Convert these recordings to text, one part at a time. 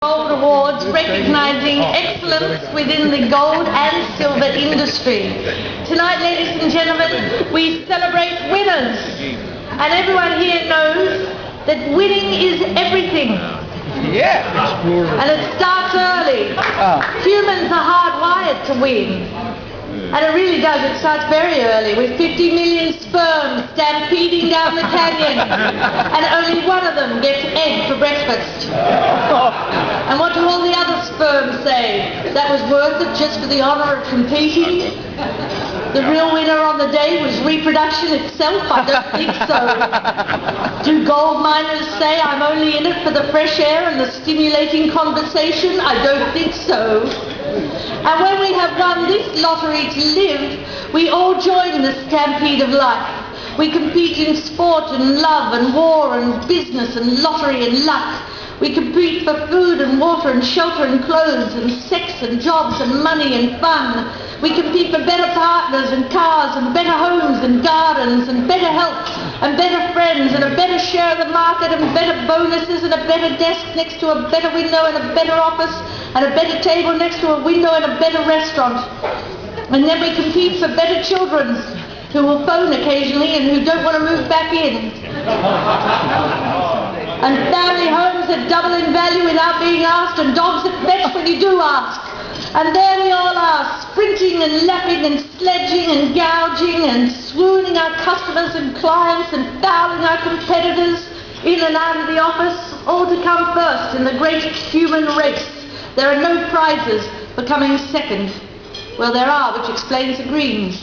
Gold Awards recognizing excellence within the gold and silver industry. Tonight, ladies and gentlemen, we celebrate winners. And everyone here knows that winning is everything. Yeah. And it starts early. Humans are hardwired to win. And it really does. It starts very early with 50 million sperms stampeding down the canyon. And only one of them gets egg for breakfast. And what do all the other sperms say? That was worth it just for the honor of competing? The real winner on the day was reproduction itself? I don't think so. Do gold miners say I'm only in it for the fresh air and the stimulating conversation? I don't think so. And when we have won this lottery to live, we all join the stampede of life. We compete in sport and love and war and business and lottery and luck. We compete for food and water and shelter and clothes and sex and jobs and money and fun. We compete for better partners and cars and better homes and gardens and better health and better friends and a better share of the market and better bonuses and a better desk next to a better window and a better office and a better table next to a window and a better restaurant. And then we compete for better children who will phone occasionally and who don't want to move back in. And family homes that double in value without being asked, and dogs that fetch when you do ask. And there we all are, sprinting and lapping and sledging and gouging and swooning our customers and clients and fouling our competitors in and out of the office, all to come first in the great human race. There are no prizes for coming second. Well, there are, which explains the greens.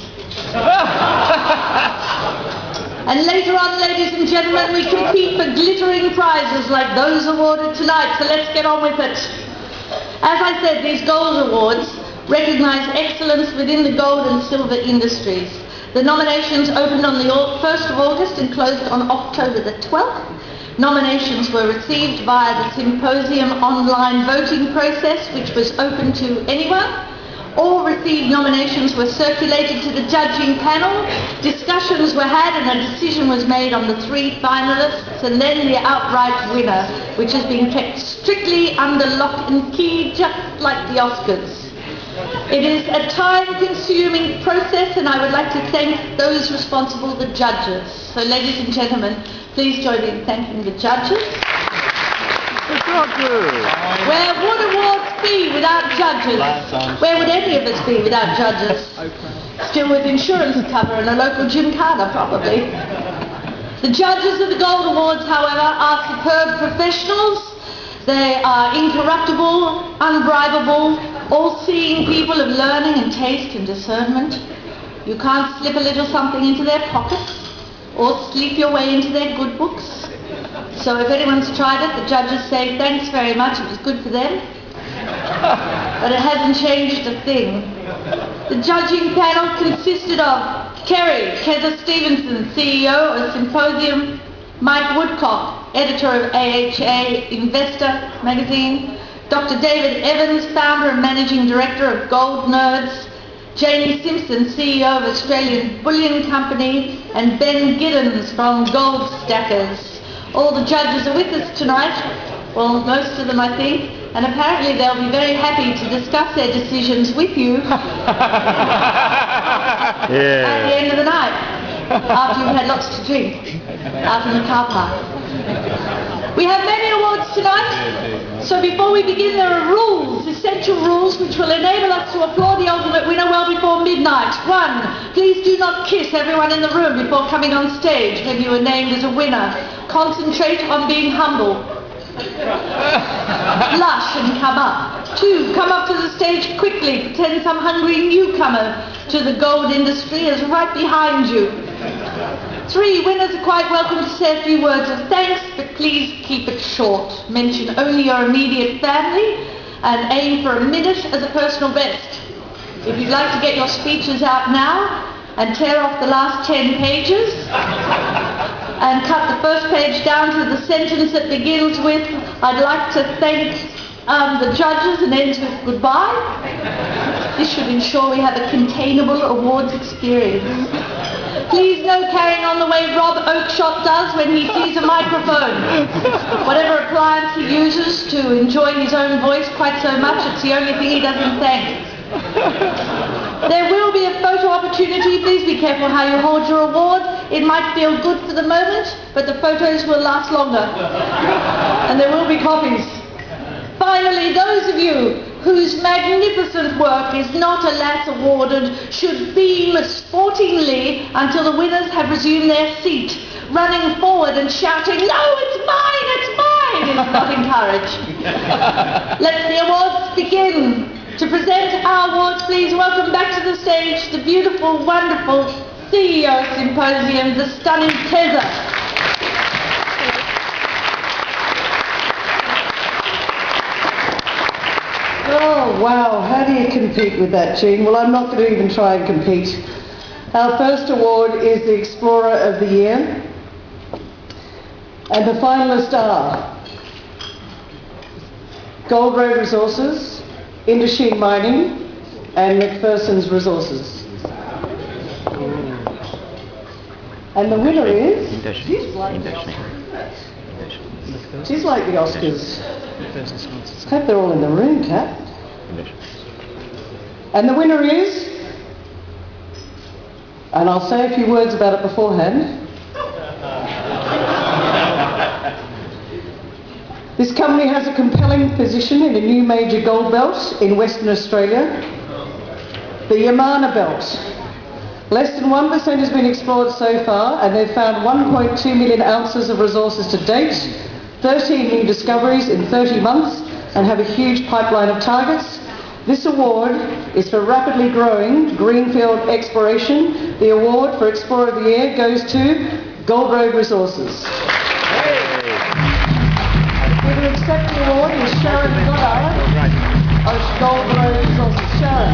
And later on, ladies and gentlemen, we compete for glittering prizes like those awarded tonight, so let's get on with it. As I said, these Gold Awards recognize excellence within the gold and silver industries. The nominations opened on the 1st of August and closed on October the 12th. Nominations were received via the Symposium online voting process, which was open to anyone. All received nominations were circulated to the judging panel, discussions were had and a decision was made on the 3 finalists and then the outright winner, which has been kept strictly under lock and key, just like the Oscars. It is a time-consuming process and I would like to thank those responsible, the judges. So ladies and gentlemen, please join me in thanking the judges. Where would awards be without judges? Where would any of us be without judges? Still with insurance cover and a local gymkhana, probably. The judges of the Gold Awards, however, are superb professionals. They are incorruptible, unbribable, all-seeing people of learning and taste and discernment. You can't slip a little something into their pockets or sleep your way into their good books. So if anyone's tried it, the judges say, thanks very much, it was good for them. But it hasn't changed a thing. The judging panel consisted of Kerry Stevenson, CEO of Symposium, Mike Woodcock, editor of AHA Investor magazine, Dr. David Evans, founder and managing director of Gold Nerds, Jamie Simpson, CEO of Australian Bullion Company, and Ben Giddens from Gold Stackers. All the judges are with us tonight, well, most of them I think, and apparently they'll be very happy to discuss their decisions with you at the end of the night, after you've had lots to drink, out in the car park. We have many awards tonight, so before we begin there are rules, essential rules, which will enable us to applaud the ultimate winner well before midnight. 1, please do not kiss everyone in the room before coming on stage when you are named as a winner. Concentrate on being humble. Blush and come up. 2, come up to the stage quickly, pretend some hungry newcomer to the gold industry is right behind you. 3, winners are quite welcome to say a few words of thanks, but please keep it short. Mention only your immediate family and aim for a minute as a personal best. If you'd like to get your speeches out now and tear off the last 10 pages and cut the first page down to the sentence that begins with, I'd like to thank the judges and ends with goodbye. This should ensure we have a containable awards experience. Please no carrying on the way Rob Oakshott does when he sees a microphone. Whatever appliance he uses to enjoy his own voice quite so much, it's the only thing he doesn't thank. There will be a photo opportunity. Please be careful how you hold your award. It might feel good for the moment, but the photos will last longer. And there will be copies. Finally, those of you whose magnificent work is not alas awarded should beam sportingly until the winners have resumed their seat, running forward and shouting, "No, it's mine, it's mine!" is not encouraged. Let the awards begin. To present our awards, please welcome back to the stage the beautiful, wonderful CEO Symposium, the stunning Teza. Oh, wow, how do you compete with that, Jean? Well, I'm not going to even try and compete. Our first award is the Explorer of the Year. And the finalists are Gold Road Resources, Indochine Mining, and McPherson's Resources. And the winner is... She's like the Oscars. I hope they're all in the room, Kat. And the winner is... And I'll say a few words about it beforehand. This company has a compelling position in a new major gold belt in Western Australia, the Yamana Belt. Less than 1% has been explored so far, and they've found 1.2 million ounces of resources to date, 13 new discoveries in 30 months, and have a huge pipeline of targets. This award is for rapidly growing greenfield exploration. The award for Explorer of the Year goes to Gold Road Resources. Here to accept the award is Sharon Goddard of Gold Road Resources. Sharon.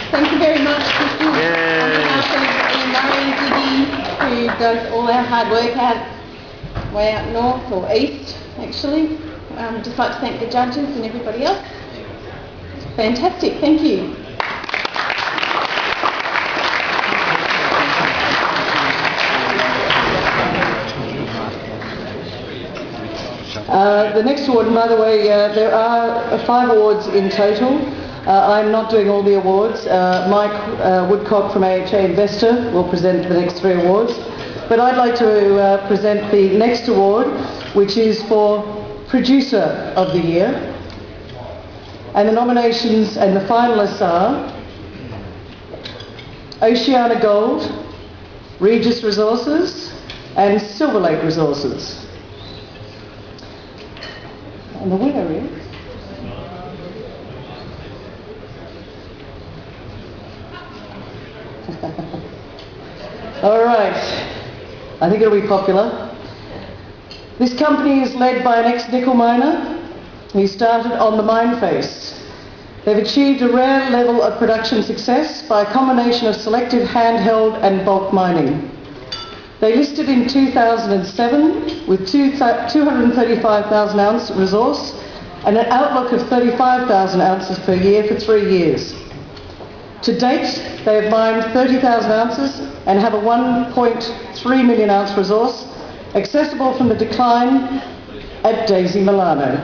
Thank you very much, Kittson. On behalf of Marion Diddy, who does all our hard work out way out north or east, actually. Just like to thank the judges and everybody else. Fantastic, thank you. The next award, and by the way, there are 5 awards in total. I'm not doing all the awards. Mike Woodcock from AHA Investor will present the next 3 awards. But I'd like to present the next award, which is for Producer of the Year. And the nominations and the finalists are Oceana Gold, Regis Resources, and Silver Lake Resources. And the winner is... All right, I think it'll be popular. This company is led by an ex-nickel miner who started on the mine face. They've achieved a rare level of production success by a combination of selective handheld and bulk mining. They listed in 2007 with 235,000 ounce resource and an outlook of 35,000 ounces per year for 3 years. To date, they have mined 30,000 ounces and have a 1.3 million ounce resource accessible from the decline at Daisy Milano.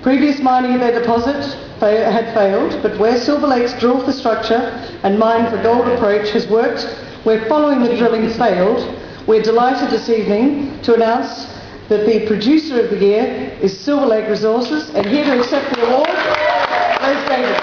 Previous mining of their deposit had failed, but where Silver Lake's drill for structure and mine for gold approach has worked, where following the drilling failed, we're delighted this evening to announce that the Producer of the Year is Silver Lake Resources, and here to accept the award, Les Davis.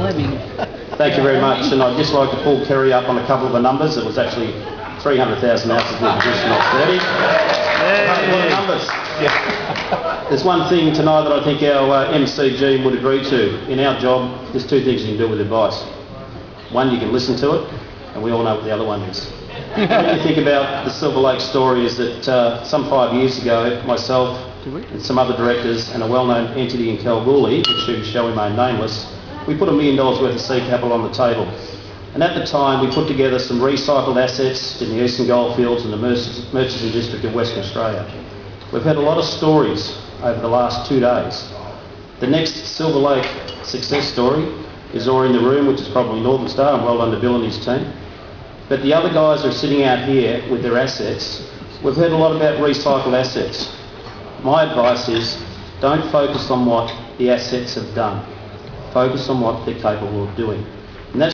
living. Thank you very much, and I'd just like to pull Kerry up on a couple of the numbers. It was actually 300,000 ounces we produced, not 30. A lot of numbers. There's one thing tonight that I think our MCG would agree to. In our job, there's two things you can do with advice. One, you can listen to it, and we all know what the other one is. When you think about the Silver Lake story, is that some 5 years ago, myself and some other directors and a well-known entity in Kalgoorlie, which shall remain nameless, we put $1 million worth of seed capital on the table. And at the time, we put together some recycled assets in the Eastern Goldfields and the Murchison District of Western Australia. We've had a lot of stories over the last 2 days. The next Silver Lake success story is already in the room, which is probably Northern Star, and well done to Bill and his team. But the other guys are sitting out here with their assets. We've heard a lot about recycled assets. My advice is, don't focus on what the assets have done. Focus on what they're capable of doing. And that's